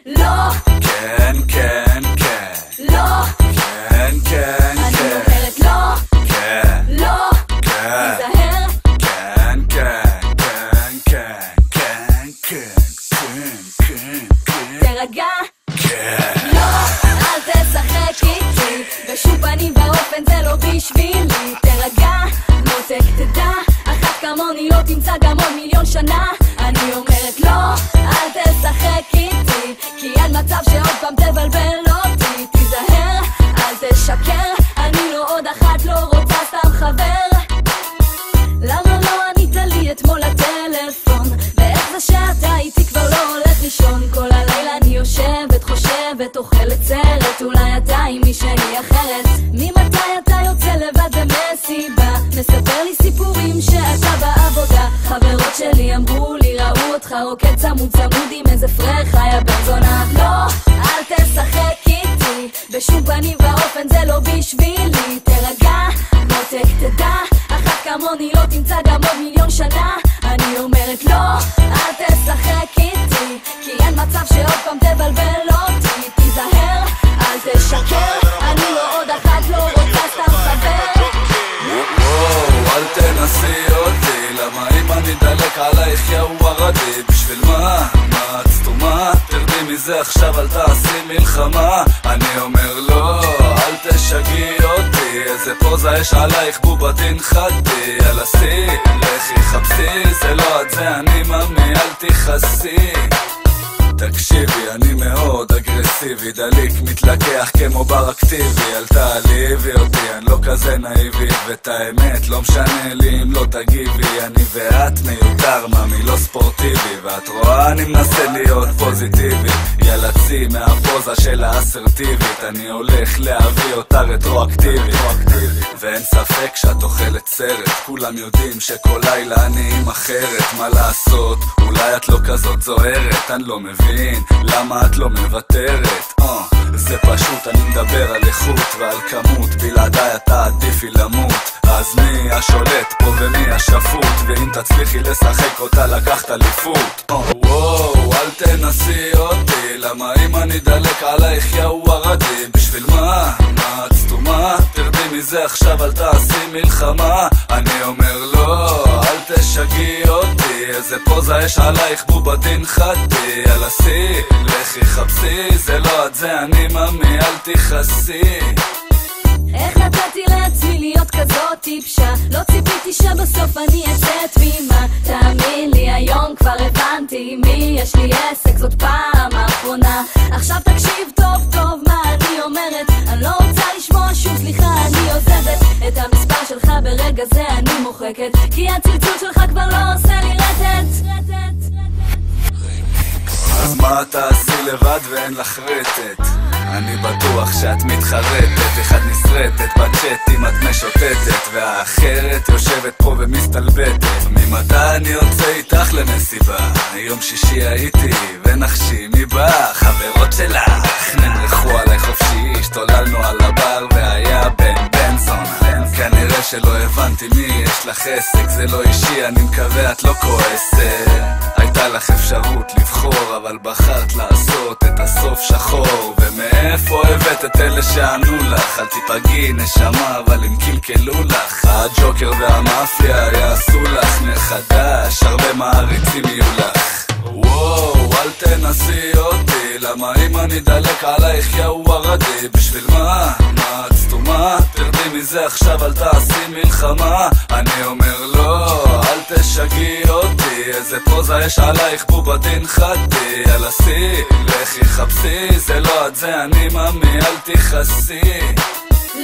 לא, כן, כן, כן, לא, כן, כן, אני אומרת לא, כן, לא, כן, תיזהר, כן, כן, כן, כן, כן, כן, כן, תרגע, כן. לא, אל תשחק איתי, בשום פנים ואופן זה לא בשבילי. תרגע, מותק תדע, אחת כמוני לא תמצא גם עוד מיליון שנה. אני אומרת לא, אל תשחק איתי, כי אין מצב שעוד פעם תבלבל אותי. תיזהר, אל תשקר, אני לא עוד אחת, לא רוצה סתם חבר. למה לא ענית לי אתמול לטלפון? ואיך זה שאתה איתי כבר לא הולך לישון? כל הלילה אני יושבת, חושבת, אוכלת סרט, אולי אתה עם מישהי אחרת. ממתי אתה יוצא לבד במסיבה? מספר לי סיפורים שאתה בעבודה. חברות שלי אמרו לי, ראו אותך רוקד צמוד צמוד עם איזה פרחה, יא בן זונה. לא, אל תשחק איתי, בשום פנים ואופן זה לא בשבילי. תרגע, מותק תדע, אחת כמוני לא תמצא גם עוד מיליון שנה. אני אומרת לא, אל תשחק איתי, כי אין מצב שעוד פעם תבלבל אותי. תיזהר, אל תשקר, אני לא עוד אחת, לא רוצה סתם חבר. אל תנסי אותי, למה אם אני דלק עלייך יאו ערדי? בשביל מה? מה את סתומה? תרדי מזה עכשיו, אל תעשי מלחמה. אני אומר לא, אל תשגעי אותי, איזה פוזה יש עלייך בובה תנחתי. יאללה סי, לכי חפשי, זה לא את זה אני ממי, אל תכעסי. תקשיבי, אני מאוד אגרסיבי, דליק מתלקח כמו בר אקטיבי. אל תעליבי אותי, אני לא כזה נאיבי, ואת האמת לא משנה לי אם לא תגיבי. אני ואת מיותר, ממי לא ספורטיבי, ואת רואה אני מנסה להיות פוזיטיבי. יאללה צי מהפוזה של האסרטיבית, אני הולך להביא אותה רטרואקטיבית. ואין ספק שאת אוכלת סרט, כולם יודעים שכל לילה אני עם אחרת. מה לעשות, אולי את לא כזאת זוהרת, אני לא מבין למה את לא מוותרת. זה פשוט, אני מדבר על איכות ועל כמות, בלעדיי אתה עדיפי למות. אז מי השולט פה ומי השפוט? ואם תצליחי לשחק אותה לקחת אליפות. וואו, אל תנסי אותי, למה אם אני דלק עלייך יאו ערדי? בשביל מה? מה את סתומה? תרדי מזה עכשיו, אל תעשי מלחמה. אני אומר לא, אל תשגעי אותי, איזה פוזה יש עלייך בובה תנחתי. יאללה סי, לכי חפשי, זה לא את זה אני ממי, אל תכעסי. איך נתתי לעצמי להיות כזאת טיפשה? לא ציפיתי שבסוף אני אצא תמימה. תאמין לי היום כבר הבנתי מי יש לי עסק, זאת פעם האחרונה. עכשיו תקשיב טוב טוב מה אני אומרת, אני לא רוצה לשמוע שוב סליחה אני עוזבת. את המספר שלך ברגע זה אני מוחקת, כי הצלצול שלך כבר לא עושה לי רטט. אז מה תעשי לבד ואין לך רטט? אני בטוח שאת מתחרטת, אחד נסרטת בצ'אטים את משוטטת, והאחרת יושבת פה ומסתלבטת. ממתי אני יוצא איתך למסיבה? יום שישי הייתי ונחשי מי בא? חברות שלך נמרחו עליי חופשי, השתוללנו על הבר והיה בן זונה. כנראה שלא הבנתי מי יש לך עסק, זה לא אישי, אני מקווה את לא כועסת. הייתה לך אפשרות לבחור, אבל בחרת לעשות את הסוף שחור. ומאיפה הבאת את אלה שענו לך? אל תיפגעי נשמה, אבל הם קלקלו לך. הג'וקר והמאפיה יעשו לך מחדש, הרבה מעריצים יהיו לך. וואו, אל תנסי אותי, למה אם אני דלק עלייך יאו ערדי? בשביל מה? מה את סתומה? תרדי מזה עכשיו, אל תעשי מלחמה. אני אומר לא, אל תשגעי אותי, איזה פוזה יש עלייך בובה תנחתי. יאללה סי, לכי חפשי, זה לא את זה אני ממי, אל תכעסי.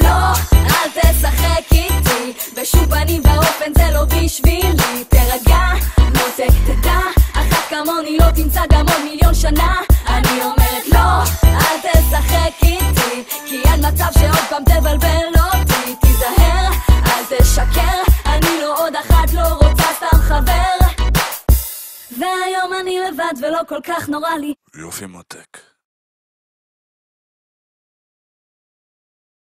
לא, אל תשחק איתי, בשום פנים ואופן זה לא בשבילי. תרגע, מותק תדע, אחת כמוני לא תמצא גם עוד מיליון שנה. אני אומרת לא, אל תשחק איתי, כי אין מצב שעוד פעם תבלבל אותי. תיזהר, אל תשקר, אני לא עוד אחת, לא רוצה סתם חבר. והיום אני לבד ולא כל כך נורא לי. יופי מותק.